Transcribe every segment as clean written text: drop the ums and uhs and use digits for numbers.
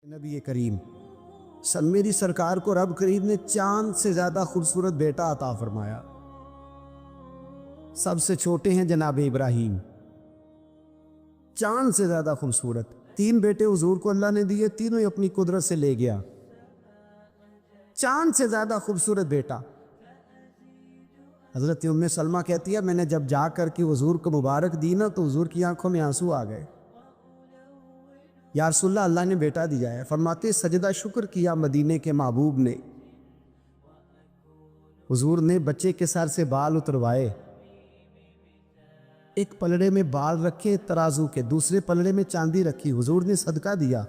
نبی کریم میری سرکار کو رب کریم نے چاند سے زیادہ خوبصورت بیٹا عطا فرمایا۔ سب سے چھوٹے ہیں جناب ابراہیم، چاند سے زیادہ خوبصورت۔ 3 بیٹے حضور کو اللہ نے دیے، تینوں ہی اپنی قدرت سے لے گیا۔ چاند سے زیادہ خوبصورت بیٹا۔ حضرت ام سلمہ کہتی ہے میں نے جب جا کر کے حضور کو مبارک دی نا تو حضور کی آنکھوں میں آنسو آ گئے۔ یا رسول اللہ، اللہ نے بیٹا دیا ہے۔ فرماتے سجدہ شکر کیا مدینے کے محبوب نے۔ حضور نے بچے کے سر سے بال اتروائے، ایک پلڑے میں بال رکھے ترازو کے، دوسرے پلڑے میں چاندی رکھی، حضور نے صدقہ دیا۔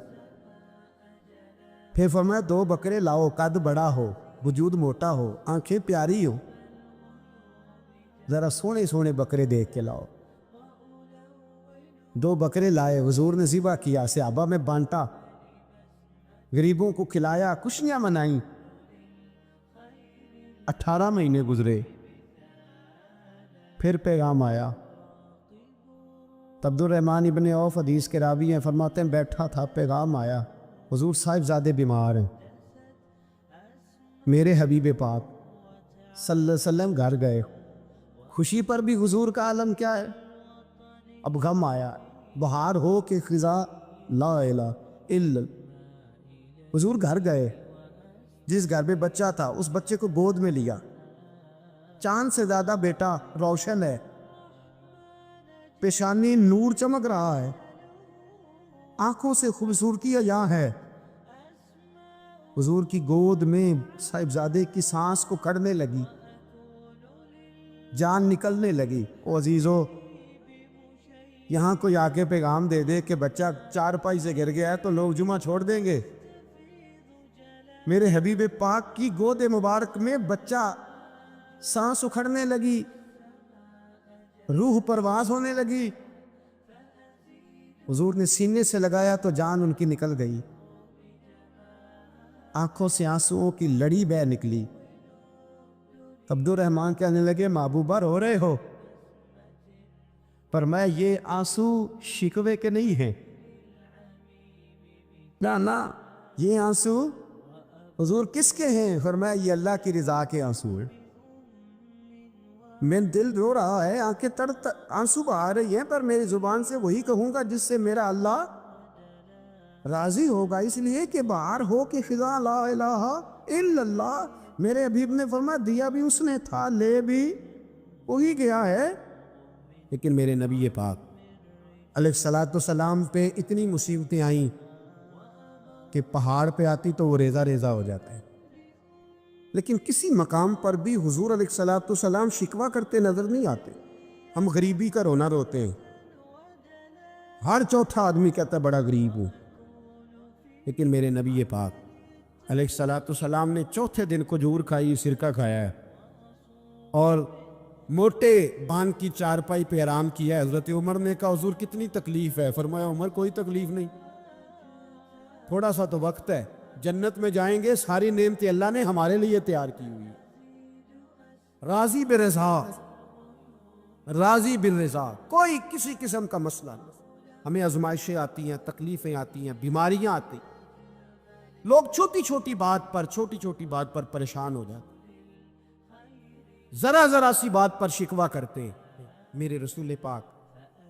پھر فرمایا 2 بکرے لاؤ، قد بڑا ہو، وجود موٹا ہو، آنکھیں پیاری ہو، ذرا سونے سونے بکرے دیکھ کے لاؤ۔ 2 بکرے لائے، حضور نے ذبح کیا، صحابہ میں بانٹا، غریبوں کو کھلایا، خوشیاں منائیں۔ 18 مہینے گزرے، پھر پیغام آیا۔ عبد الرحمن ابن عوف حدیث کے راوی ہیں، فرماتے ہیں بیٹھا تھا، پیغام آیا، حضور صاحب زادے بیمار ہیں۔ میرے حبیب پاک صلی اللہ علیہ وسلم گھر گئے۔ خوشی پر بھی حضور کا عالم کیا ہے، اب غم آیا، بہار ہو کہ خزاں لا الہ الا اللہ۔ حضور گھر گئے، جس گھر میں بچہ تھا اس بچے کو گود میں لیا۔ چاند سے زیادہ بیٹا، روشن ہے، پیشانی نور چمک رہا ہے، آنکھوں سے خوبصورتی عیاں ہے۔ حضور کی گود میں صاحبزادے کی سانس کو کڑنے لگی، جان نکلنے لگی۔ او عزیزو، یہاں کوئی آگے پیغام دے دے کہ بچہ 4 پائی سے گر گیا ہے تو لوگ جمعہ چھوڑ دیں گے۔ میرے حبیب پاک کی گود مبارک میں بچہ، سانس اکھڑنے لگی، روح پرواز ہونے لگی۔ حضور نے سینے سے لگایا تو جان ان کی نکل گئی، آنکھوں سے آنسوؤں کی لڑی بہہ نکلی۔ عبد الرحمن کہنے لگے محبوبہ رو رہے ہو؟ فرمایا یہ آنسو شکوے کے نہیں ہیں، نا یہ آنسو حضور کس کے ہیں؟ فرمایا یہ اللہ کی رضا کے آنسو ہیں۔ میں دل رو رہا ہے، آنکھیں آنسو بہا رہی ہیں، پر میری زبان سے وہی کہوں گا جس سے میرا اللہ راضی ہوگا، اس لیے کہ بہار ہو کہ خزاں لا الہ الا اللہ۔ میرے حبیب نے فرمایا دیا بھی اس نے تھا، لے بھی وہی گیا ہے۔ لیکن میرے نبی پاک علیہ الصلوۃ والسلام پہ اتنی مصیبتیں آئیں کہ پہاڑ پہ آتی تو وہ ریزہ ریزہ ہو جاتا ہے، لیکن کسی مقام پر بھی حضور علیہ الصلوۃ والسلام شکوہ کرتے نظر نہیں آتے۔ ہم غریبی کا رونا روتے ہیں، ہر چوتھا آدمی کہتا ہے بڑا غریب ہوں، لیکن میرے نبی پاک علیہ الصلوۃ والسلام نے چوتھے دن کھجور کھائی، سرکہ کھایا ہے، اور موٹے بان کی چارپائی پہ آرام کیا ہے۔ حضرت عمر نے کہا حضور کتنی تکلیف ہے؟ فرمایا عمر کوئی تکلیف نہیں، تھوڑا سا تو وقت ہے، جنت میں جائیں گے، ساری نعمتیں اللہ نے ہمارے لیے تیار کی ہوئی، راضی برضا، راضی بالرضا، کوئی کسی قسم کا مسئلہ نہیں۔ ہمیں آزمائشیں آتی ہیں، تکلیفیں آتی ہیں، بیماریاں آتی ہیں، لوگ چھوٹی چھوٹی بات پر پریشان ہو جاتے ہیں، ذرا سی بات پر شکوہ کرتے ہیں۔ میرے رسول پاک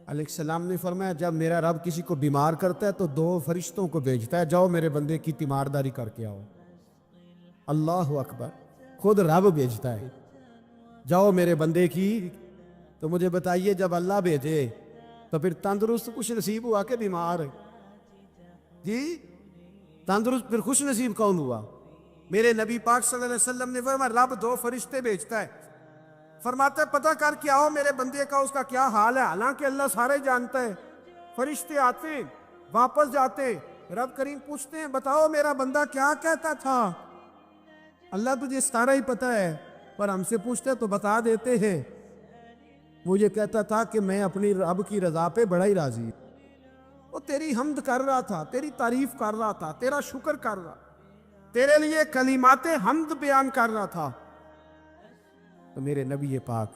علیہ السلام نے فرمایا جب میرا رب کسی کو بیمار کرتا ہے تو 2 فرشتوں کو بھیجتا ہے، جاؤ میرے بندے کی تیمارداری کر کے آؤ۔ اللہ اکبر، خود رب بھیجتا ہے، جاؤ میرے بندے کی۔ تو مجھے بتائیے جب اللہ بھیجے تو پھر تندرست خوش نصیب ہوا کہ بیمار؟ جی تندرست پھر خوش نصیب کون ہوا؟ میرے نبی پاک صلی اللہ علیہ وسلم نے فرمایا رب 2 فرشتے بھیجتا ہے، فرماتا ہے پتہ کر کے آؤ میرے بندے کا اس کا کیا حال ہے، حالانکہ اللہ سارے جانتا ہے۔ فرشتے آتے ہیں، واپس جاتے، رب کریم پوچھتے ہیں بتاؤ میرا بندہ کیا کہتا تھا؟ اللہ تجھے سارا ہی پتہ ہے، پر ہم سے پوچھتے تو بتا دیتے ہیں، وہ یہ کہتا تھا کہ میں اپنی رب کی رضا پہ بڑا ہی راضی ہوں، وہ تیری حمد کر رہا تھا، تیری تعریف کر رہا تھا، تیرا شکر کر رہا، تیرے لیے کلمات حمد بیان کر رہا تھا۔ تو میرے نبی پاک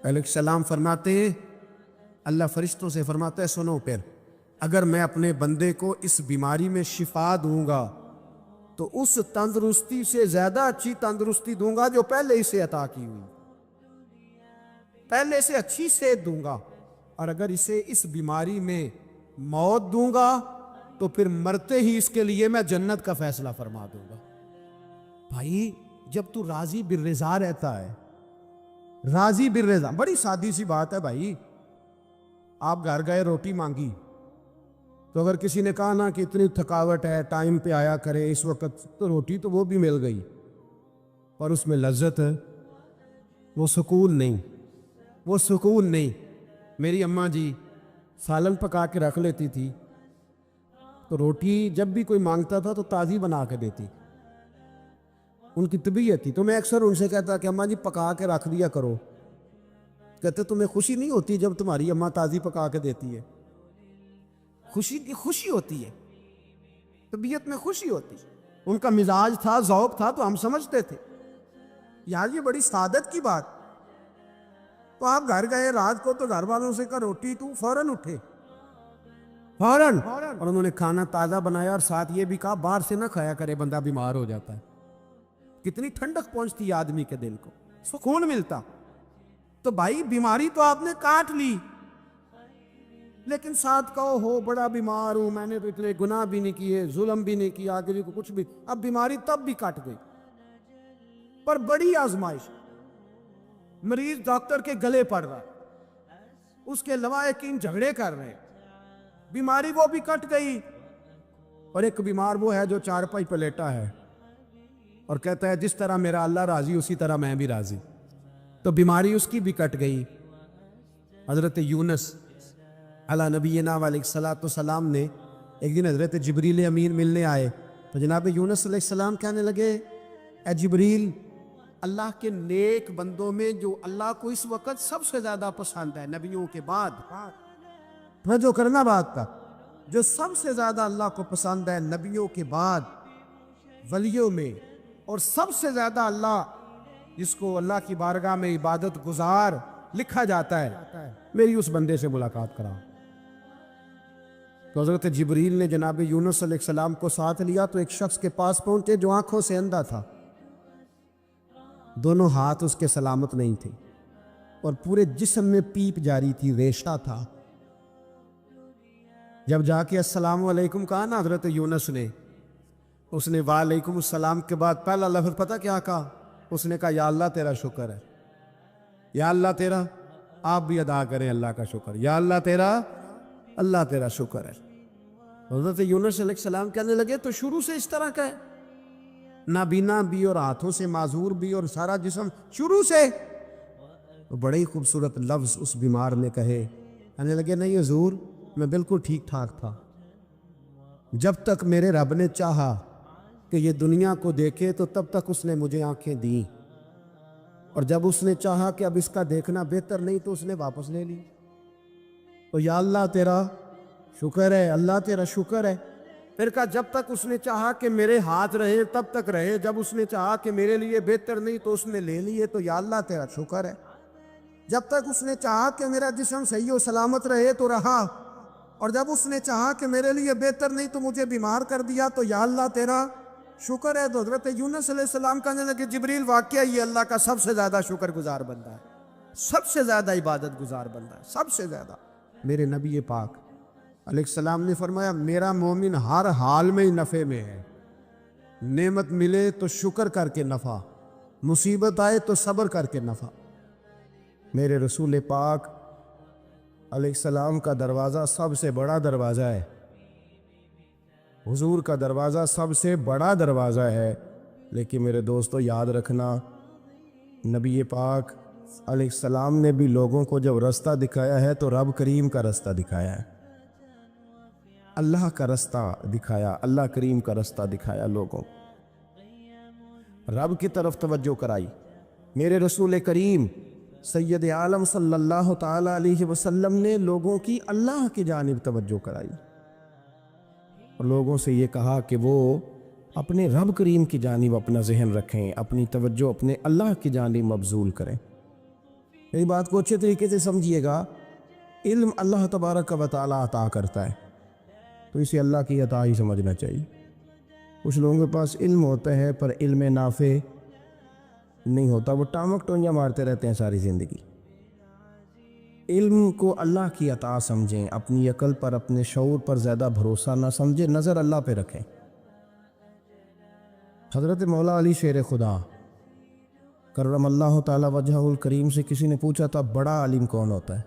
علیہ السلام فرماتے ہیں، اللہ فرشتوں سے فرماتا ہے سنو، پھر اگر میں اپنے بندے کو اس بیماری میں شفا دوں گا تو اس تندرستی سے زیادہ اچھی تندرستی دوں گا جو پہلے اسے عطا کی ہوئی، پہلے سے اچھی صحت دوں گا، اور اگر اسے اس بیماری میں موت دوں گا تو پھر مرتے ہی اس کے لیے میں جنت کا فیصلہ فرما دوں گا۔ بھائی جب تو راضی بالرضا رہتا ہے، راضی بالرضا، بڑی سادی سی بات ہے بھائی، آپ گھر گئے روٹی مانگی تو اگر کسی نے کہا نا کہ اتنی تھکاوٹ ہے ٹائم پہ آیا کرے اس وقت، تو روٹی تو وہ بھی مل گئی اور اس میں لذت ہے، وہ سکون نہیں، وہ سکون نہیں۔ میری اماں جی سالن پکا کے رکھ لیتی تھی تو روٹی جب بھی کوئی مانگتا تھا تو تازی بنا کے دیتی، ان کی طبیعت تھی۔ تو میں اکثر ان سے کہتا کہ اماں جی پکا کے رکھ دیا کرو، کہتے تمہیں خوشی نہیں ہوتی جب تمہاری اماں تازی پکا کے دیتی ہے؟ خوشی کی خوشی ہوتی ہے، طبیعت میں خوشی ہوتی ہے۔ ان کا مزاج تھا، ذوق تھا، تو ہم سمجھتے تھے یار یہ بڑی سعادت کی بات۔ تو آپ گھر گئے رات کو تو گھر والوں سے کہا روٹی، تو فوراً اٹھے، فوراً، اور انہوں نے کھانا تازہ بنایا اور ساتھ یہ بھی کہا باہر سے نہ کھایا کرے، بندہ بیمار ہو جاتا ہے۔ کتنی ٹھنڈک پہنچتی آدمی کے دل کو، سکون ملتا۔ تو بھائی بیماری تو آپ نے کاٹ لی، لیکن ساتھ کہو ہو بڑا بیمار ہوں، میں نے تو اتنے گناہ بھی نہیں کیے، ظلم بھی نہیں کیا، کسی کو کچھ بھی، اب بیماری تب بھی کٹ گئی۔ پر بڑی آزمائش، مریض ڈاکٹر کے گلے پڑ رہا، اس کے لواحقین جھگڑے کر رہے، بیماری وہ بھی کٹ گئی۔ اور ایک بیمار وہ ہے جو چارپائی پہ لیٹا ہے اور کہتا ہے جس طرح میرا اللہ راضی اسی طرح میں بھی راضی، تو بیماری اس کی بھی کٹ گئی۔ حضرت یونس علی نبینا علیہ الصلوۃ والسلام نے ایک دن حضرت جبریل امین ملنے آئے تو جناب یونس علیہ السلام کہنے لگے اے جبریل، اللہ کے نیک بندوں میں جو اللہ کو اس وقت سب سے زیادہ پسند ہے نبیوں کے بعد، جو کرنا بات کا، جو سب سے زیادہ اللہ کو پسند ہے نبیوں کے بعد ولیوں میں، اور سب سے زیادہ اللہ جس کو اللہ کی بارگاہ میں عبادت گزار لکھا جاتا ہے، میری اس بندے سے ملاقات کراؤ۔ تو حضرت جبریل نے جناب یونس علیہ السلام کو ساتھ لیا تو ایک شخص کے پاس پہنچے جو آنکھوں سے اندھا تھا، دونوں ہاتھ اس کے سلامت نہیں تھے اور پورے جسم میں پیپ جاری تھی، ریشہ تھا۔ جب جا کے السلام علیکم کہا نا حضرت یونس نے، اس نے وعلیکم السلام کے بعد پہلا لفظ پتہ کیا کہا؟ اس نے کہا یا اللہ تیرا شکر ہے، یا اللہ تیرا، آپ بھی ادا کریں اللہ کا شکر، یا اللہ تیرا، اللہ تیرا شکر ہے۔ حضرت یونس علیہ السلام کہنے لگے تو شروع سے اس طرح کا ہے، نابینا بھی اور ہاتھوں سے معذور بھی اور سارا جسم شروع سے؟ تو بڑے ہی خوبصورت لفظ اس بیمار نے کہے، کہنے لگے نہیں حضور میں بالکل ٹھیک ٹھاک تھا، جب تک میرے رب نے چاہا کہ یہ دنیا کو دیکھے تو تب تک اس نے مجھے آنکھیں دیں، اور جب اس نے چاہا کہ اب اس کا دیکھنا بہتر نہیں تو اس نے واپس لے لی۔ تو یا اللہ تیرا شکر ہے، اللہ تیرا شکر ہے۔ پھر کہا جب تک اس نے چاہا کہ میرے ہاتھ رہے تب تک رہے، جب اس نے چاہا کہ میرے لیے بہتر نہیں تو اس نے لے لیے، تو یا اللہ تیرا شکر ہے۔ جب تک اس نے چاہا کہ میرا جسم صحیح و سلامت رہے تو رہا، اور جب اس نے چاہا کہ میرے لیے بہتر نہیں تو مجھے بیمار کر دیا، تو یا اللہ تیرا شکر ہے۔ تو حضرت یونس علیہ السلام کہنے لگے جبریل واقعہ یہ اللہ کا سب سے زیادہ شکر گزار بندہ ہے، سب سے زیادہ عبادت گزار بندہ ہے، سب سے زیادہ۔ میرے نبی پاک علیہ السلام نے فرمایا میرا مومن ہر حال میں نفع میں ہے، نعمت ملے تو شکر کر کے نفع، مصیبت آئے تو صبر کر کے نفع۔ میرے رسول پاک علیہ السلام کا دروازہ سب سے بڑا دروازہ ہے، حضور کا دروازہ سب سے بڑا دروازہ ہے، لیکن میرے دوستو یاد رکھنا نبی پاک علیہ السلام نے بھی لوگوں کو جب رستہ دکھایا ہے تو رب کریم کا رستہ دکھایا ہے، اللہ کا رستہ دکھایا، اللہ کریم کا رستہ دکھایا، لوگوں رب کی طرف توجہ کرائی۔ میرے رسول کریم سید عالم صلی اللہ تعالی علیہ وسلم نے لوگوں کی اللہ کی جانب توجہ کرائی اور لوگوں سے یہ کہا کہ وہ اپنے رب کریم کی جانب اپنا ذہن رکھیں، اپنی توجہ اپنے اللہ کی جانب مبذول کریں۔ میری بات کو اچھے طریقے سے سمجھیے گا، علم اللہ تبارک و تعالی عطا کرتا ہے، تو اسے اللہ کی عطا ہی سمجھنا چاہیے۔ کچھ لوگوں کے پاس علم ہوتا ہے پر علم نافع نہیں ہوتا، وہ ٹامک ٹونجا مارتے رہتے ہیں ساری زندگی۔ علم کو اللہ کی عطا سمجھیں، اپنی عقل پر اپنے شعور پر زیادہ بھروسہ نہ سمجھیں، نظر اللہ پہ رکھیں۔ حضرت مولا علی شیر خدا کرم اللہ تعالی وجہہ الکریم سے کسی نے پوچھا تھا بڑا عالم کون ہوتا ہے؟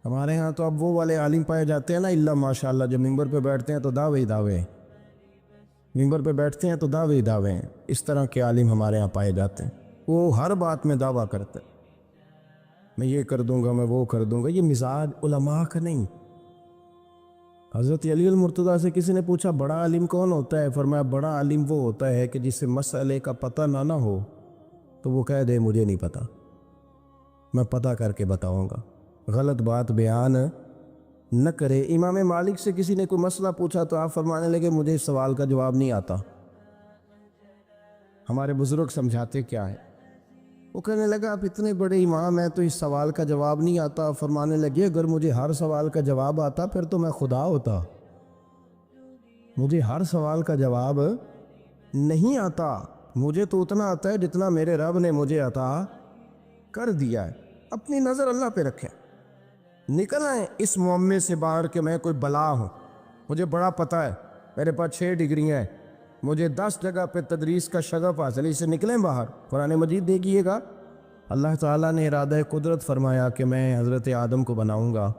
ہمارے ہاں تو اب وہ والے عالم پائے جاتے ہیں نا، اللہ ماشاءاللہ، جب ممبر پہ بیٹھتے ہیں تو دعوے ہی دعوے، ممبر پہ بیٹھتے ہیں تو دعوے ہی دعوے ہیں۔ اس طرح کے عالم ہمارے ہاں پائے جاتے ہیں، وہ ہر بات میں دعویٰ کرتے ہیں، میں یہ کر دوں گا، میں وہ کر دوں گا۔ یہ مزاج علماء کا نہیں۔ حضرت علی المرتضیٰ سے کسی نے پوچھا بڑا عالم کون ہوتا ہے؟ فرمایا بڑا عالم وہ ہوتا ہے کہ جسے مسئلے کا پتہ نہ ہو تو وہ کہہ دے مجھے نہیں پتہ، میں پتہ کر کے بتاؤں گا، غلط بات بیان نہ کرے۔ امام مالک سے کسی نے کوئی مسئلہ پوچھا تو آپ فرمانے لگے مجھے اس سوال کا جواب نہیں آتا۔ ہمارے بزرگ سمجھاتے کیا ہے؟ وہ کہنے لگا آپ اتنے بڑے امام ہیں تو اس سوال کا جواب نہیں آتا۔ فرمانے لگے اگر مجھے ہر سوال کا جواب آتا پھر تو میں خدا ہوتا، مجھے ہر سوال کا جواب نہیں آتا، مجھے تو اتنا آتا ہے جتنا میرے رب نے مجھے عطا کر دیا ہے۔ اپنی نظر اللہ پہ رکھیں، نکل آئیں اس معمے سے باہر کہ میں کوئی بلا ہوں، مجھے بڑا پتہ ہے، میرے پاس 6 ڈگریاں ہیں، مجھے 10 جگہ پہ تدریس کا شغف حاصل ہے، اسے نکلیں باہر۔ قرآن مجید دیکھیے گا، اللہ تعالیٰ نے ارادہ قدرت فرمایا کہ میں حضرت آدم کو بناؤں گا،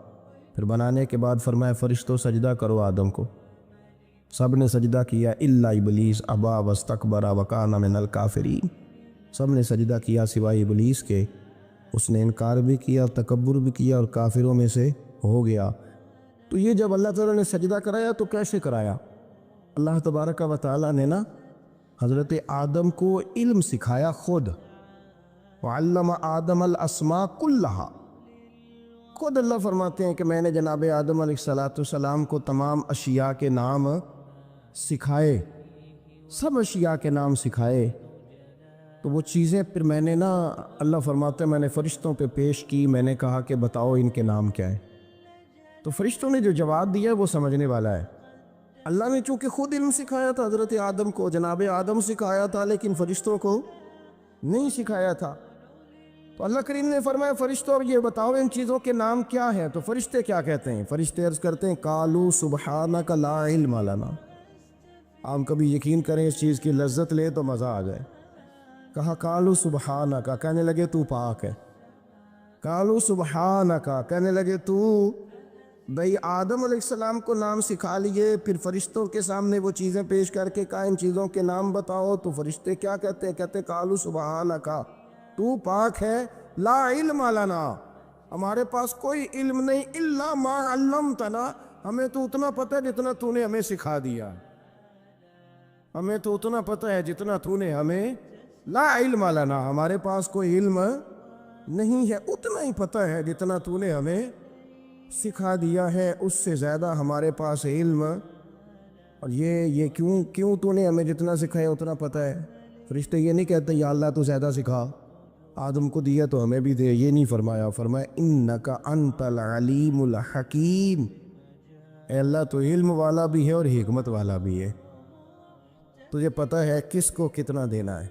پھر بنانے کے بعد فرمایا فرشتوں سجدہ کرو آدم کو، سب نے سجدہ کیا الا ابلیس ابا واستکبر وکان من الکافرین، سب نے سجدہ کیا سوائے ابلیس کے، اس نے انکار بھی کیا، تکبر بھی کیا اور کافروں میں سے ہو گیا۔ تو یہ جب اللہ تعالیٰ نے سجدہ کرایا تو کیسے کرایا؟ اللہ تبارک و تعالیٰ نے نا حضرت آدم کو علم سکھایا خود، وعلم آدم الاسماء کلہا، خود اللہ فرماتے ہیں کہ میں نے جناب آدم علیہ السلام کو تمام اشیاء کے نام سکھائے، سب اشیاء کے نام سکھائے۔ تو وہ چیزیں پھر میں نے نا، اللہ فرماتے ہیں میں نے فرشتوں پہ پیش کی، میں نے کہا کہ بتاؤ ان کے نام کیا ہے، تو فرشتوں نے جو جواب دیا وہ سمجھنے والا ہے۔ اللہ نے چونکہ خود علم سکھایا تھا حضرت آدم کو، جناب آدم سکھایا تھا، لیکن فرشتوں کو نہیں سکھایا تھا۔ تو اللہ کریم نے فرمایا فرشتوں اب یہ بتاؤ ان چیزوں کے نام کیا ہیں؟ تو فرشتے کیا کہتے ہیں؟ فرشتے عرض کرتے ہیں قالوا سبحانک لا علم لنا۔ آپ کبھی یقین کریں اس چیز کی لذت لے تو مزہ آ جائے۔ کہا قالوا سبحانک، کہنے لگے تو پاک ہے، قالوا سبحانک، کہنے لگے تو بھئی آدم علیہ السلام کو نام سکھا لیے، پھر فرشتوں کے سامنے وہ چیزیں پیش کر کے کہا ان چیزوں کے نام بتاؤ، تو فرشتے کیا کہتے ہیں؟ کہتے قالوا سبحانک، تو پاک ہے، لا علم لنا، ہمارے پاس کوئی علم نہیں، الا ما علمتنا، ہمیں تو اتنا پتہ ہے جتنا تو نے ہمیں سکھا دیا، ہمیں تو اتنا پتہ ہے جتنا تو نے ہمیں، لا علم لنا، ہمارے پاس کوئی علم نہیں ہے، اتنا ہی پتہ ہے جتنا تو نے ہمیں سکھا دیا ہے، اس سے زیادہ ہمارے پاس علم، اور یہ کیوں تو نے ہمیں جتنا سکھایا اتنا پتہ ہے۔ فرشتے یہ نہیں کہتے یا اللہ تو زیادہ سکھا، آدم کو دیا تو ہمیں بھی دے، یہ نہیں فرمایا، فرمایا انکا انت العلیم الحکیم، اے اللہ تو علم والا بھی ہے اور حکمت والا بھی ہے، تجھے پتہ ہے کس کو کتنا دینا ہے،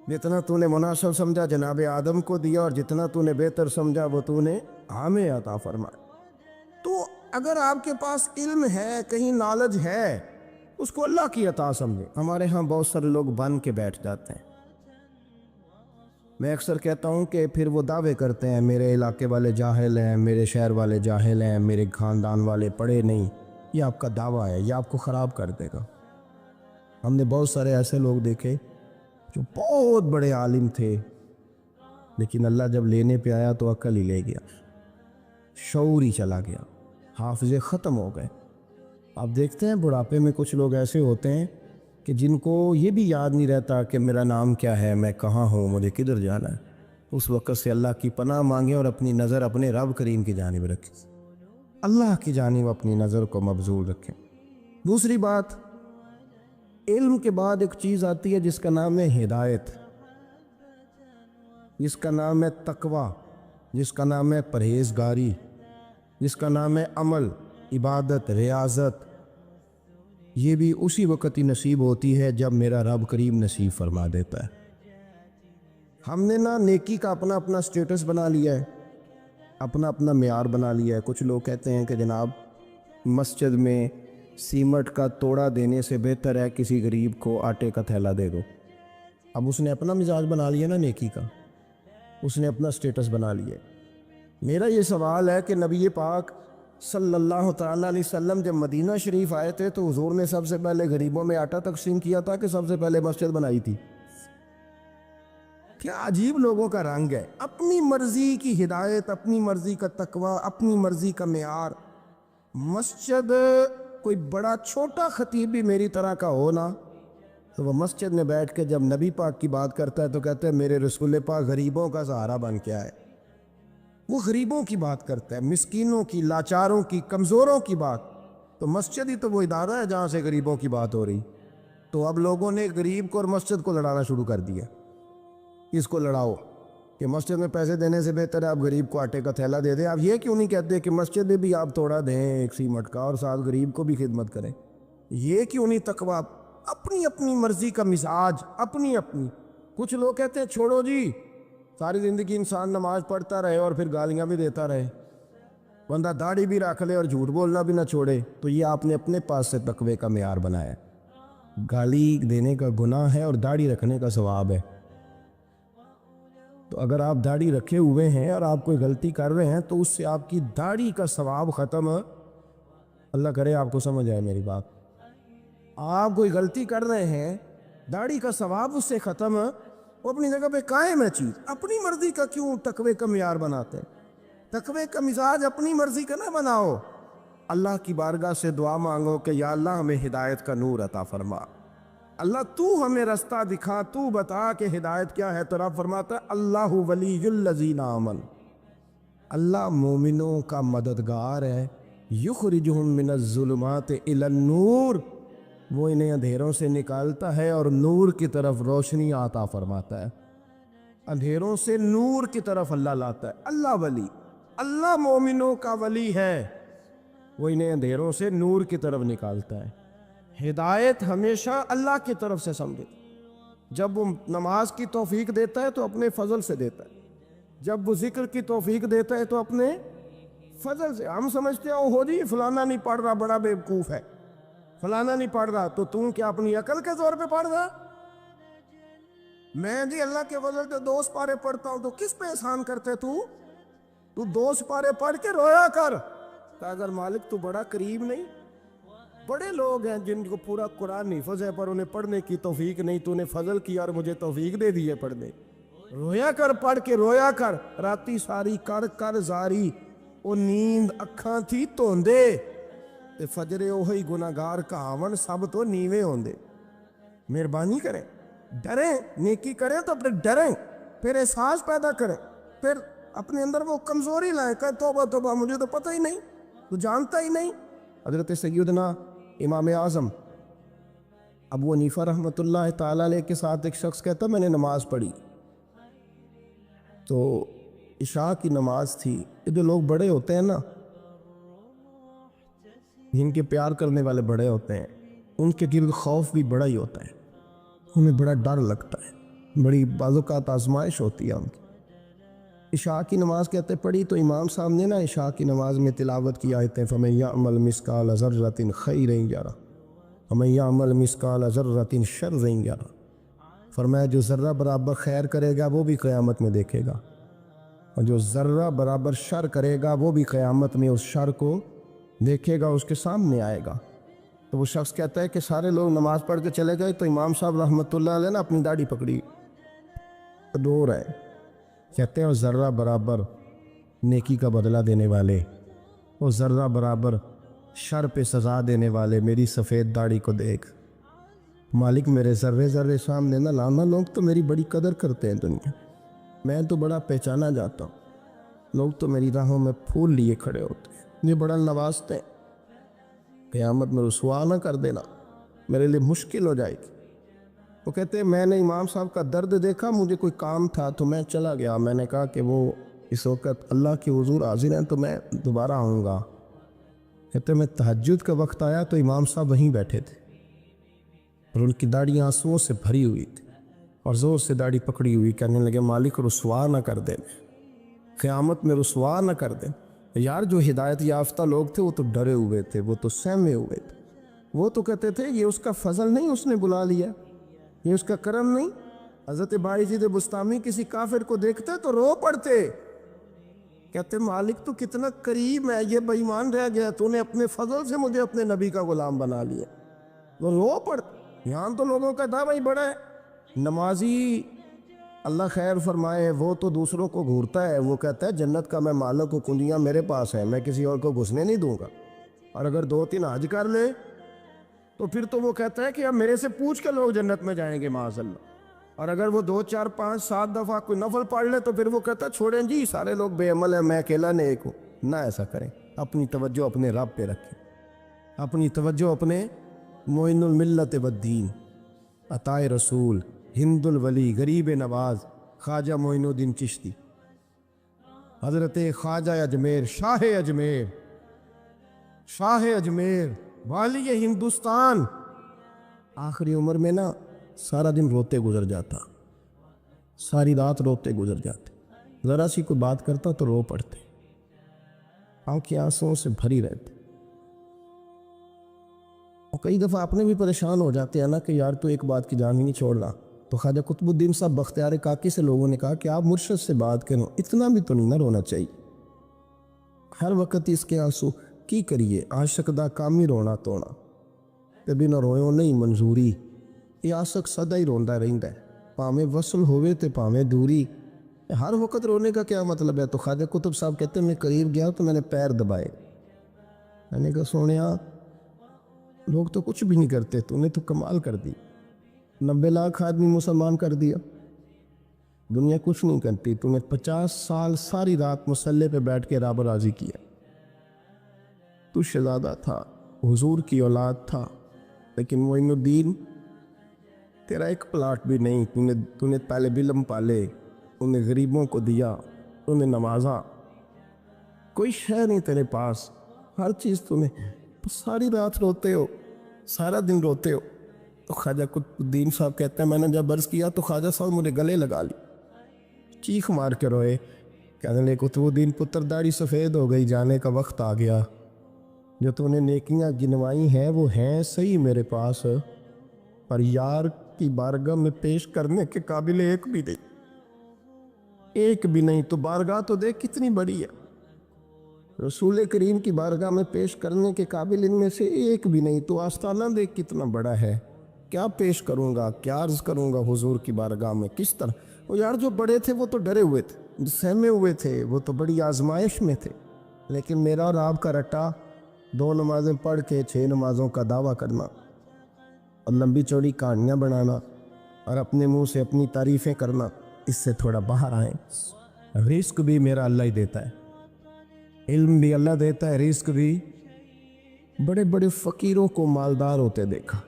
جتنا تو نے مناسب سمجھا جناب آدم کو دیا، اور جتنا تو نے بہتر سمجھا وہ تو نے ہمیں عطا فرمایا۔ تو اگر آپ کے پاس علم ہے، کہیں نالج ہے، اس کو اللہ کی عطا سمجھیں۔ ہمارے ہاں بہت سارے لوگ بن کے بیٹھ جاتے ہیں، میں اکثر کہتا ہوں کہ پھر وہ دعوے کرتے ہیں میرے علاقے والے جاہل ہیں، میرے شہر والے جاہل ہیں، میرے خاندان والے پڑھے نہیں، یہ آپ کا دعویٰ ہے، یہ آپ کو خراب کر دے گا۔ ہم نے بہت سارے ایسے لوگ دیکھے جو بہت بڑے عالم تھے، لیکن اللہ جب لینے پہ آیا تو عقل ہی لے گیا، شعور ہی چلا گیا، حافظے ختم ہو گئے۔ آپ دیکھتے ہیں بڑھاپے میں کچھ لوگ ایسے ہوتے ہیں کہ جن کو یہ بھی یاد نہیں رہتا کہ میرا نام کیا ہے، میں کہاں ہوں، مجھے کدھر جانا ہے۔ اس وقت سے اللہ کی پناہ مانگیں اور اپنی نظر اپنے رب کریم کی جانب رکھیں، اللہ کی جانب اپنی نظر کو مبذول رکھیں۔ دوسری بات، علم کے بعد ایک چیز آتی ہے جس کا نام ہے ہدایت، جس کا نام ہے تقوی، جس کا نام ہے پرہیزگاری، جس کا نام ہے عمل۔ عبادت، ریاضت، یہ بھی اسی وقت ہی نصیب ہوتی ہے جب میرا رب کریم نصیب فرما دیتا ہے۔ ہم نے نا نیکی کا اپنا اپنا سٹیٹس بنا لیا ہے، اپنا اپنا معیار بنا لیا ہے۔ کچھ لوگ کہتے ہیں کہ جناب مسجد میں سیمٹ کا توڑا دینے سے بہتر ہے کسی غریب کو آٹے کا تھیلا دے دو۔ اب اس نے اپنا مزاج بنا لیا نا نیکی کا، اس نے اپنا سٹیٹس بنا لیا ہے۔ میرا یہ سوال ہے کہ نبی پاک صلی اللہ تعالیٰ علیہ وسلم جب مدینہ شریف آئے تھے تو حضور نے سب سے پہلے غریبوں میں آٹا تقسیم کیا تھا کہ سب سے پہلے مسجد بنائی تھی؟ کیا عجیب لوگوں کا رنگ ہے، اپنی مرضی کی ہدایت، اپنی مرضی کا تقوی، اپنی مرضی کا معیار۔ مسجد کوئی بڑا چھوٹا خطیب بھی میری طرح کا ہو نا تو وہ مسجد میں بیٹھ کے جب نبی پاک کی بات کرتا ہے تو کہتا ہے میرے رسول پاک غریبوں کا سہارا بن کے آئے۔ وہ غریبوں کی بات کرتا ہے، مسکینوں کی، لاچاروں کی، کمزوروں کی بات۔ تو مسجد ہی تو وہ ادارہ ہے جہاں سے غریبوں کی بات ہو رہی۔ تو اب لوگوں نے غریب کو اور مسجد کو لڑانا شروع کر دیا۔ اس کو لڑاؤ کہ مسجد میں پیسے دینے سے بہتر ہے آپ غریب کو آٹے کا تھیلا دے دیں۔ آپ یہ کیوں نہیں کہتے کہ مسجد میں بھی آپ توڑا دیں ایک سیمٹ کا اور ساتھ غریب کو بھی خدمت کریں؟ یہ کیوں نہیں تقویٰ؟ اپنی اپنی مرضی کا مزاج، اپنی اپنی۔ کچھ لوگ کہتے ہیں چھوڑو جی، ساری زندگی انسان نماز پڑھتا رہے اور پھر گالیاں بھی دیتا رہے، بندہ داڑھی بھی رکھ لے اور جھوٹ بولنا بھی نہ چھوڑے۔ تو یہ آپ نے اپنے پاس سے تقوی کا معیار بنایا ہے۔ گالی دینے کا گناہ ہے اور داڑھی رکھنے کا ثواب ہے۔ تو اگر آپ داڑھی رکھے ہوئے ہیں اور آپ کوئی غلطی کر رہے ہیں تو اس سے آپ کی داڑھی کا ثواب ختم۔ اللہ کرے آپ کو سمجھ آئے میری بات۔ آپ کوئی غلطی کر رہے ہیں، داڑھی کا ثواب اس سے ختم، وہ اپنی جگہ پہ قائم ہے چیز۔ اپنی مرضی کا کیوں تقوی کا معیار بناتے ہیں؟ تقوی کا مزاج اپنی مرضی کا نہ بناؤ۔ اللہ کی بارگاہ سے دعا مانگو کہ یا اللہ ہمیں ہدایت کا نور عطا فرما، اللہ تو ہمیں رستہ دکھا، تو بتا کہ ہدایت کیا ہے۔ تو رب فرماتا ہے اللہ ولی الذین آمن، اللہ مومنوں کا مددگار ہے، یخرجہم من الظلمات الی النور، وہ انہیں اندھیروں سے نکالتا ہے اور نور کی طرف روشنی عطا فرماتا ہے۔ اندھیروں سے نور کی طرف اللہ لاتا ہے۔ اللہ ولی، اللہ مومنوں کا ولی ہے، وہ انہیں اندھیروں سے نور کی طرف نکالتا ہے۔ ہدایت ہمیشہ اللہ کی طرف سے سمجھے۔ جب وہ نماز کی توفیق دیتا ہے تو اپنے فضل سے دیتا ہے، جب وہ ذکر کی توفیق دیتا ہے تو اپنے فضل سے۔ ہم سمجھتے ہیں ہو جی فلانا نہیں پڑھ رہا بڑا بیوقوف ہے، فلانا نہیں پڑھ رہا، تو تم کیا اپنی عقل کے زور پہ پڑھ رہا؟ میں جی اللہ کے فضل سے 2 سپارے پڑھتا ہوں، تو کس پہ احسان کرتے تو 2 سپارے پڑھ کے رویا کر، اگر مالک تو بڑا قریب نہیں۔ بڑے لوگ ہیں جن کو پورا قرآن حفظ ہے پر انہیں پڑھنے کی توفیق نہیں، تو انہیں فضل کیا اور مجھے توفیق دے دی ہے پڑھنے۔ رویا کر، پڑھ کے رویا کر، راتی ساری کر کر زاری، وہ نیند اکھاں تھی توندے، تے فجرے اوہی گناہگار کہاون سب تو نیوے ہوندے۔ مہربانی کریں، ڈریں، نیکی کریں تو اپنے ڈریں، پھر احساس پیدا کریں، پھر اپنے اندر وہ کمزوری لائیں کہ توبہ توبہ مجھے تو پتہ ہی نہیں، تو جانتا ہی نہیں۔ حضرت سیدنا امام اعظم ابو حنیفہ رحمۃ اللہ تعالیٰ علیہ کے ساتھ ایک شخص کہتا میں نے نماز پڑھی، تو عشاء کی نماز تھی۔ یہ جو لوگ بڑے ہوتے ہیں نا، جن کے پیار کرنے والے بڑے ہوتے ہیں، ان کے گرد خوف بھی بڑا ہی ہوتا ہے، انہیں بڑا ڈر لگتا ہے، بڑی بعض اوقات آزمائش ہوتی ہے ان کی۔ عشاء کی نماز کہتے پڑھی تو امام صاحب نے نا عشاء کی نماز میں تلاوت کی آیتیں فَمَن يَعْمَلْ مِثْقَالَ ذَرَّةٍ خَيْرًا يَرَهُ وَمَن يَعْمَلْ مِثْقَالَ ذَرَّةٍ شَرًّا يَرَهُ، فرمایا جو ذرہ برابر خیر کرے گا وہ بھی قیامت میں دیکھے گا، اور جو ذرہ برابر شر کرے گا وہ بھی قیامت میں اس شر کو دیکھے گا، اس کے سامنے آئے گا۔ تو وہ شخص کہتا ہے کہ سارے لوگ نماز پڑھ کے چلے گئے تو امام صاحب رحمۃ اللہ علیہ نے اپنی داڑھی پکڑی، رو رہے، کہتے ہیں وہ ذرہ برابر نیکی کا بدلہ دینے والے، وہ ذرہ برابر شر پہ سزا دینے والے، میری سفید داڑھی کو دیکھ مالک، میرے ذرے ذرے سامنے نہ لانا، لوگ تو میری بڑی قدر کرتے ہیں دنیا، میں تو بڑا پہچانا جاتا ہوں، لوگ تو میری راہوں میں پھول لیے کھڑے ہوتے ہیں، یہ بڑا نوازتے ہیں، قیامت میں رسوا نہ کر دینا، میرے لیے مشکل ہو جائے گی۔ وہ کہتے ہیں میں نے امام صاحب کا درد دیکھا، مجھے کوئی کام تھا تو میں چلا گیا، میں نے کہا کہ وہ اس وقت اللہ کے حضور حاضر ہیں تو میں دوبارہ آؤں گا، کہتے میں تہجد کا وقت آیا تو امام صاحب وہیں بیٹھے تھے اور ان کی داڑھی آنسوؤں سے بھری ہوئی تھی اور زور سے داڑھی پکڑی ہوئی، کہنے لگے مالک رسوا نہ کر دے، قیامت میں رسوا نہ کر دے۔ یار جو ہدایت یافتہ لوگ تھے وہ تو ڈرے ہوئے تھے، وہ تو سہمے ہوئے تھے، وہ تو کہتے تھے یہ اس کا فضل نہیں، اس نے بلا لیا، یہ اس کا کرم نہیں۔ حضرت باعزید بستامی کسی کافر کو دیکھتے تو رو پڑتے، کہتے مالک تو کتنا قریب ہے، یہ بے ایمان رہ گیا، تو نے اپنے فضل سے مجھے اپنے نبی کا غلام بنا لیا۔ وہ رو پڑتے۔ یہاں تو لوگوں کا دعویٰ ہی بڑا ہے، نمازی اللہ خیر فرمائے وہ تو دوسروں کو گھورتا ہے، وہ کہتا ہے جنت کا میں مالک ہوں، کنجیاں میرے پاس ہیں، میں کسی اور کو گھسنے نہیں دوں گا۔ اور اگر 2-3 حج کر لے تو پھر تو وہ کہتا ہے کہ اب میرے سے پوچھ کے لوگ جنت میں جائیں گے معاذ اللہ۔ اور اگر وہ 2 4 5 7 دفعہ کوئی نفل پڑھ لے تو پھر وہ کہتا ہے چھوڑیں جی سارے لوگ بے عمل ہیں، میں اکیلا نیک ہوں۔ نہ ایسا کریں، اپنی توجہ اپنے رب پہ رکھیں، اپنی توجہ اپنے معین الملت والدین، عطائے رسول، ہند الولی، غریب نواز، خواجہ معین الدین چشتی، حضرت خواجہ اجمیر، شاہ اجمیر، شاہ اجمیر، والی ہندوستان۔ آخری عمر میں نا سارا دن روتے گزر جاتا، ساری رات روتے گزر جاتے، ذرا سی کوئی بات کرتا تو رو پڑتے، آنکھیں آنسوؤں سے بھری رہتے۔ اور کئی دفعہ اپنے بھی پریشان ہو جاتے ہیں نا کہ یار تو ایک بات کی جان ہی نہیں چھوڑ رہا۔ تو خواجہ قطب الدین صاحب بختیار کاکی سے لوگوں نے کہا کہ آپ مرشد سے بات کریں، اتنا بھی تو نہیں نہ رونا چاہیے، ہر وقت اس کے آنسو کی کریے، عاشق دا کام ہی رونا تونا، تے بنا رویوں نہیں منظوری، یہ عاشق سدا ہی روندا رہندا ہے، پاویں وصل ہوئے تے پاویں دوری، ہر وقت رونے کا کیا مطلب ہے؟ تو خواجہ قطب صاحب کہتے ہیں میں قریب گیا تو میں نے پیر دبائے، میں نے کہا سونیا لوگ تو کچھ بھی نہیں کرتے، تو نے تو کمال کر دی، 90 لاکھ آدمی مسلمان کر دیا، دنیا کچھ نہیں کرتی، تو نے 50 سال ساری رات مصلے پہ بیٹھ کے رب راضی کیا۔ تو شہزادہ تھا، حضور کی اولاد تھا، لیکن معین الدین تیرا ایک پلاٹ بھی نہیں، تو نے طالب علم پالے، انہیں غریبوں کو دیا، انہیں نوازا، کوئی شے نہیں تیرے پاس، ہر چیز تمہیں، ساری رات روتے ہو، سارا دن روتے ہو۔ تو خواجہ قطب الدین صاحب کہتے ہیں میں نے جب عرض کیا تو خواجہ صاحب مجھے گلے لگا لی، چیخ مار کے روئے، کہنے لے قطب الدین پتر داڑھی سفید ہو گئی، جانے کا وقت آ گیا، جو تو نے نیکیاں گنوائی ہیں وہ ہیں صحیح میرے پاس، پر یار کی بارگاہ میں پیش کرنے کے قابل ایک بھی نہیں، ایک بھی نہیں، تو بارگاہ تو دیکھ کتنی بڑی ہے، رسول کریم کی بارگاہ میں پیش کرنے کے قابل ان میں سے ایک بھی نہیں، تو آستانہ دیکھ کتنا بڑا ہے، کیا پیش کروں گا، کیا عرض کروں گا حضور کی بارگاہ میں، کس طرح؟ وہ یار جو بڑے تھے وہ تو ڈرے ہوئے تھے، جو سہمے ہوئے تھے وہ تو بڑی آزمائش میں تھے، لیکن میرا اور آپ کا رٹا 2 نمازیں پڑھ کے 6 نمازوں کا دعویٰ کرنا اور لمبی چوڑی کہانیاں بنانا اور اپنے منہ سے اپنی تعریفیں کرنا، اس سے تھوڑا باہر آئیں۔ رزق بھی میرا اللہ ہی دیتا ہے، علم بھی اللہ دیتا ہے، رزق بھی۔ بڑے بڑے فقیروں کو مالدار ہوتے دیکھا،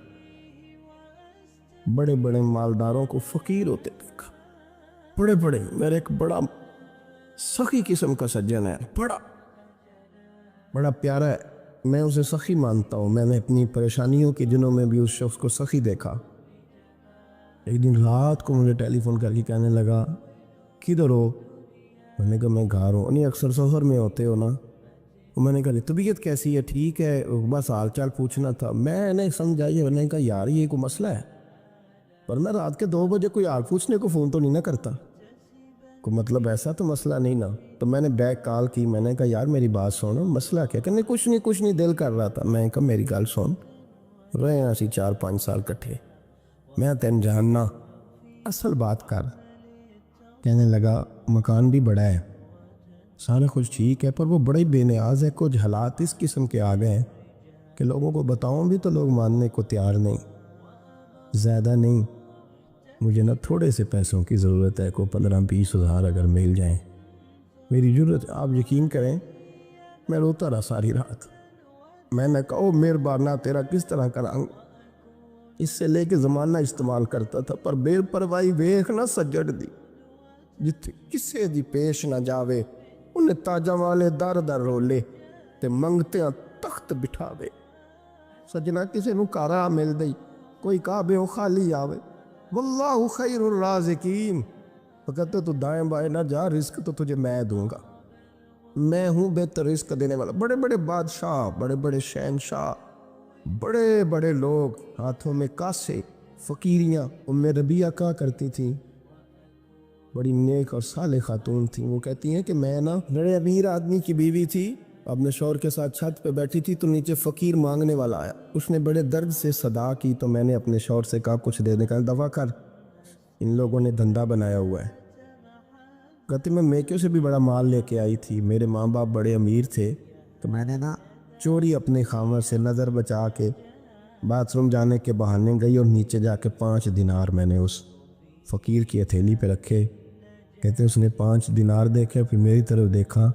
بڑے بڑے مالداروں کو فقیر ہوتے دیکھا، بڑے بڑے، میرے ایک بڑا سخی قسم کا سجن ہے، بڑا پیارا ہے، میں اسے سخی مانتا ہوں، میں نے اپنی پریشانیوں کے دنوں میں بھی اس شخص کو سخی دیکھا۔ ایک دن رات کو مجھے ٹیلی فون کر کے کہنے لگا کدھر ہو؟ میں نے کہا میں گھر ہوں۔ نہیں اکثر سفر میں ہوتے ہو نا؟ میں نے کہا طبیعت کیسی ہے؟ ٹھیک ہے، بس حال چال پوچھنا تھا۔ میں نے سمجھائی، میں نے کہا یار یہ کوئی مسئلہ ہے، پر میں رات کے 2 بجے کوئی حال پوچھنے کو فون تو نہیں نہ کرتا، کوئی مطلب ایسا تو مسئلہ نہیں نا؟ تو میں نے بیک کال کی، میں نے کہا یار میری بات سنو، مسئلہ کیا؟ کہ کچھ نہیں دل کر رہا تھا۔ میں نے کہا میری گل سن، رہے ہیں اسی 4-5 سال کٹھے، میں تین جاننا، اصل بات کر۔ کہنے لگا مکان بھی بڑا ہے، سارا کچھ ٹھیک ہے، پر وہ بڑا ہی بے نیاز ہے، کچھ حالات اس قسم کے آ گئے ہیں کہ لوگوں کو بتاؤں بھی تو لوگ ماننے کو تیار نہیں، زیادہ نہیں، مجھے نا تھوڑے سے پیسوں کی ضرورت ہے، کو 15-20 ہزار اگر مل جائیں، میری ضرورت ہے۔ آپ یقین کریں میں روتا رہا ساری رات۔ میں نے کہا او مہربانہ تیرا کس طرح کراں، اس سے لے کے زمانہ استعمال کرتا تھا، پر بے پرواہی ویخ نہ سجڑ دی، جتھے کسے دی پیش نہ جاوے، انہیں تاجاں والے در در رولے تے منگتے تخت بٹھا دے. سجنا کسی نو کارا مل دئی, کوئی کعبے ہو خالی آوے. واللہ خیر الرازقین, فقط تو دائیں بائیں نہ جا, رزق تو تجھے میں دوں گا, میں ہوں بہتر رزق دینے والا. بڑے بڑے بادشاہ, بڑے بڑے شہنشاہ, بڑے بڑے لوگ, ہاتھوں میں کاسے, فقیریاں. ام ربیہ کہا کرتی تھیں, بڑی نیک اور صالح خاتون تھیں, وہ کہتی ہیں کہ میں نا بڑے امیر آدمی کی بیوی تھی, اپنے شوہر کے ساتھ چھت پہ بیٹھی تھی تو نیچے فقیر مانگنے والا آیا, اس نے بڑے درد سے صدا کی تو میں نے اپنے شوہر سے کہا کچھ دینے کا, دفع کر, ان لوگوں نے دھندا بنایا ہوا ہے. کہتی میں میکے سے بھی بڑا مال لے کے آئی تھی, میرے ماں باپ بڑے امیر تھے, تو میں نے نا چوری اپنے خامر سے نظر بچا کے باتھ روم جانے کے بہانے گئی اور نیچے جا کے 5 دینار میں نے اس فقیر کی ہتھیلی پہ رکھے. کہتے اس نے 5 دینار دیکھے, پھر میری طرف دیکھا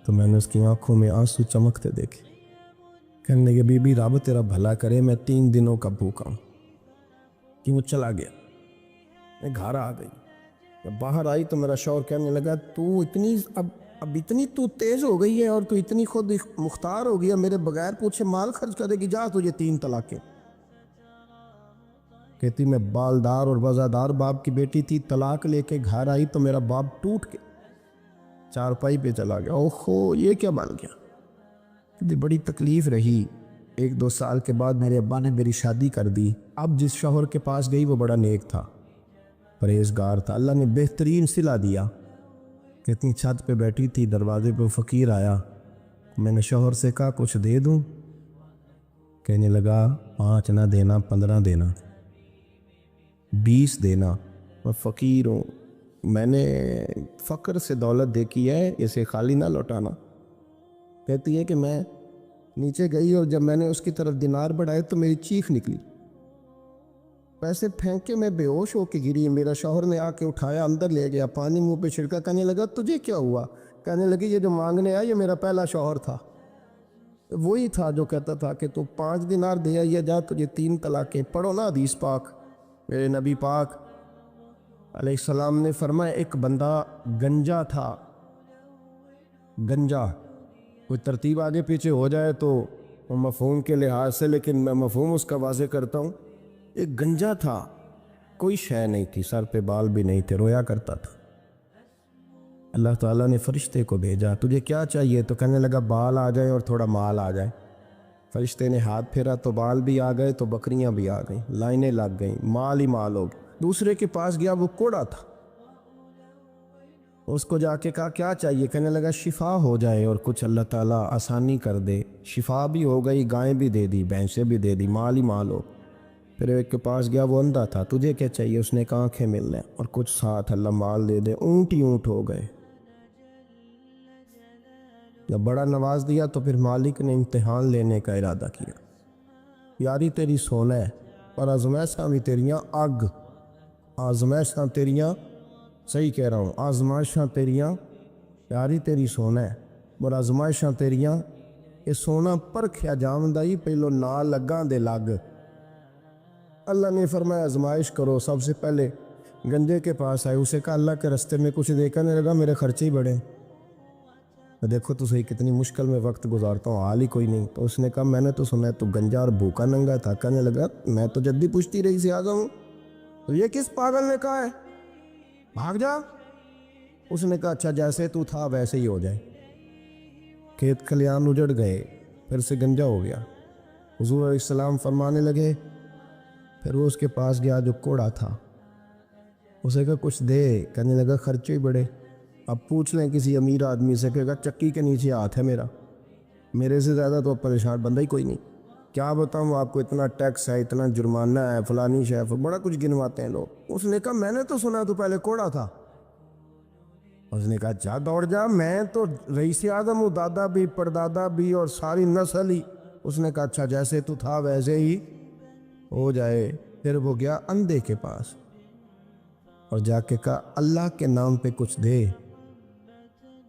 تو میں نے اس کی آنکھوں میں آنسو چمکتے دیکھے. کہنے لگے بی بی رب تیرا بھلا کرے, میں 3 دنوں کا بھوکا ہوں. کہ وہ چلا گیا, میں گھر آ گئی. جب باہر آئی تو میرا شوہر کہنے لگا تو اتنی اب اتنی تو تیز ہو گئی ہے اور تو اتنی خود مختار ہو گیا, میرے بغیر پوچھے مال خرچ کرے گی, جا تجھے 3 طلاقیں. کہتی میں بالدار اور وزادار باپ کی بیٹی تھی, طلاق لے کے گھر آئی تو میرا باپ ٹوٹ کے چارپائی پہ چلا گیا. اوہو یہ کیا بن گیا. کہتی بڑی تکلیف رہی. 1-2 سال کے بعد میرے ابا نے میری شادی کر دی. اب جس شوہر کے پاس گئی وہ بڑا نیک تھا, پرہیزگار تھا, اللہ نے بہترین صلہ دیا. کہتی چھت پہ بیٹھی تھی, دروازے پہ فقیر آیا, میں نے شوہر سے کہا کچھ دے دوں. کہنے لگا 5 نہ دینا, 15 دینا, 20 دینا, میں فقیر ہوں, میں نے فقر سے دولت دیکھی ہے, اسے خالی نہ لوٹانا. کہتی ہے کہ میں نیچے گئی اور جب میں نے اس کی طرف دینار بڑھائے تو میری چیخ نکلی, پیسے پھینک کے میں بے ہوش ہو کے گری. میرا شوہر نے آ کے اٹھایا, اندر لے گیا, پانی منہ پہ چھڑکا. کہنے لگا تجھے کیا ہوا. کہنے لگی یہ جو مانگنے آیا یہ میرا پہلا شوہر تھا, وہی تھا جو کہتا تھا کہ تو 5 دینار دے آئیے, جا تجھے 3 طلاقیں. پڑھو نا حدیث پاک. میرے نبی پاک علیہ السلام نے فرمایا ایک بندہ گنجا تھا, گنجا, کوئی ترتیب آگے پیچھے ہو جائے تو مفہوم کے لحاظ سے, لیکن میں مفہوم اس کا واضح کرتا ہوں. ایک گنجا تھا, کوئی شے نہیں تھی, سر پہ بال بھی نہیں تھے, رویا کرتا تھا. اللہ تعالیٰ نے فرشتے کو بھیجا, تجھے کیا چاہیے. تو کہنے لگا بال آ جائے اور تھوڑا مال آ جائے. فرشتے نے ہاتھ پھیرا تو بال بھی آ گئے, تو بکریاں بھی آ گئیں, لائنیں لگ گئیں, مال ہی مال ہو گئے. دوسرے کے پاس گیا, وہ کوڑا تھا, اس کو جا کے کہا کیا چاہیے. کہنے لگا شفا ہو جائے اور کچھ اللہ تعالیٰ آسانی کر دے. شفا بھی ہو گئی, گائیں بھی دے دی, بھینسیں بھی دے دی, مال ہی مال ہو. پھر ایک کے پاس گیا, وہ اندھا تھا, تجھے کیا چاہیے. اس نے کہا آنکھیں مل لیں اور کچھ ساتھ اللہ مال دے دے. اونٹ ہی اونٹ ہو گئے. جب بڑا نواز دیا تو پھر مالک نے امتحان لینے کا ارادہ کیا. یاری تیری سونا ہے اور آزمائشاں بھی تیریاں آگ, آزمائشاں تیریاں, صحیح کہہ رہا ہوں, آزمائشاں تیریاں, یاری تیری سونا ہے اور آزمائشاں تیریاں. یہ سونا پرکھیا جامدائی, پہلو نال لگاں دے لگ. اللہ نے فرمایا آزمائش کرو. سب سے پہلے گنجے کے پاس آئے, اسے کہا اللہ کے رستے میں کچھ دیکھا. نہیں لگا میرے خرچے ہی بڑے, دیکھو تو صحیح کتنی مشکل میں وقت گزارتا ہوں, حال ہی کوئی نہیں. تو اس نے کہا میں نے تو سنا ہے تو گنجا اور بھوکا ننگا تھا. کہنے لگا میں تو جدی پوچھتی رہی سے آگا ہوں, تو یہ کس پاگل نے کہا ہے بھاگ جا. اس نے کہا اچھا جیسے تو تھا ویسے ہی ہو جائے. کھیت کھلیان اجڑ گئے, پھر سے گنجا ہو گیا. حضور علیہ السلام فرمانے لگے, پھر وہ اس کے پاس گیا جو کوڑا تھا, اسے کہا کچھ دے. کہنے لگا خرچے ہی بڑے. اب پوچھ لیں کسی امیر آدمی سے, کہے گا چکی کے نیچے ہاتھ ہے میرا, میرے سے زیادہ تو پریشان بندہ ہی کوئی نہیں. کیا بتاؤں آپ کو, اتنا ٹیکس ہے, اتنا جرمانہ ہے, فلانی شیف, بڑا کچھ گنواتے ہیں لوگ. اس نے کہا میں نے تو سنا تو پہلے کوڑا تھا. اس نے کہا جا دوڑ جا, میں تو رئیس اعظم ہوں, دادا بھی پردادا بھی اور ساری نسل ہی. اس نے کہا اچھا جیسے تو تھا ویسے ہی ہو جائے. پھر وہ گیا اندھے کے پاس اور جا کے کہا اللہ کے نام پہ کچھ دے.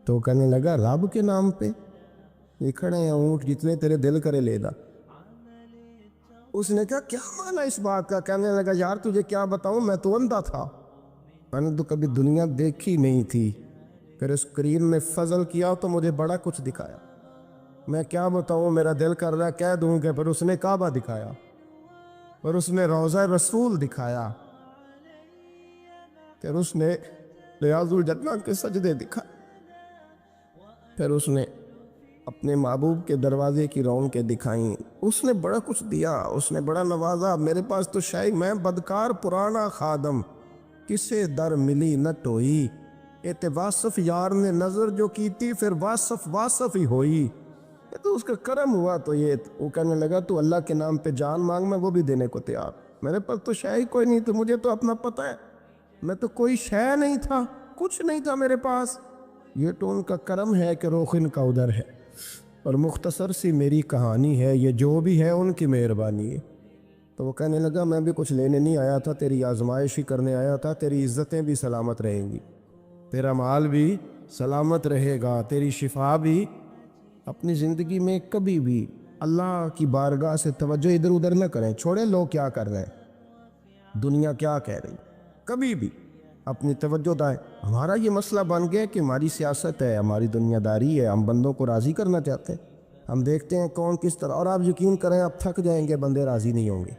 تو کہنے لگا رب کے نام پہ, یہ کھڑے ہیں اونٹ جتنے تیرے دل کرے لے دا. اس نے کہا کیا مانا اس بات کا. کہنے لگا یار تجھے کیا بتاؤں, میں تو اندھا تھا, میں نے تو کبھی دنیا دیکھی نہیں تھی. پھر اس کریم نے فضل کیا تو مجھے بڑا کچھ دکھایا. میں کیا بتاؤں، میرا دل کر رہا ہے کہہ دوں کہ پھر اس نے کعبہ دکھایا، پھر اس نے روضہ رسول دکھایا، پھر اس نے ریاض الجنہ کے سجدے دکھائے، پھر اس نے اپنے محبوب کے دروازے کی رونقیں دکھائیں۔ اس نے بڑا کچھ دیا، اس نے بڑا نوازا۔ میرے پاس تو شاید میں بدکار پرانا خادم، کسے در ملی نہ ٹوئی، ایت واصف یار نے نظر جو کی تھی، پھر واصف ہی ہوئی۔ یہ تو اس کا کرم ہوا۔ تو یہ وہ کہنے لگا تو اللہ کے نام پہ جان مانگ، میں وہ بھی دینے کو تیار۔ میرے پاس تو شے کوئی نہیں، تو مجھے تو اپنا پتہ ہے، میں تو کوئی شے نہیں تھا، کچھ نہیں تھا میرے پاس۔ یہ تو ان کا کرم ہے کہ رخ ان کا ادھر ہے، اور مختصر سی میری کہانی ہے، یہ جو بھی ہے ان کی مہربانی ہے۔ تو وہ کہنے لگا میں بھی کچھ لینے نہیں آیا تھا، تیری آزمائش ہی کرنے آیا تھا، تیری عزتیں بھی سلامت رہیں گی، تیرا مال بھی سلامت رہے گا، تیری شفا بھی۔ اپنی زندگی میں کبھی بھی اللہ کی بارگاہ سے توجہ ادھر ادھر نہ کریں، چھوڑیں لوگ کیا کر رہے ہیں، دنیا کیا کہہ رہی، کبھی بھی اپنی توجہ دائیں۔ ہمارا یہ مسئلہ بن گیا کہ ہماری سیاست ہے، ہماری دنیا داری ہے، ہم بندوں کو راضی کرنا چاہتے ہیں، ہم دیکھتے ہیں کون کس طرح، اور آپ یقین کریں آپ تھک جائیں گے، بندے راضی نہیں ہوں گے۔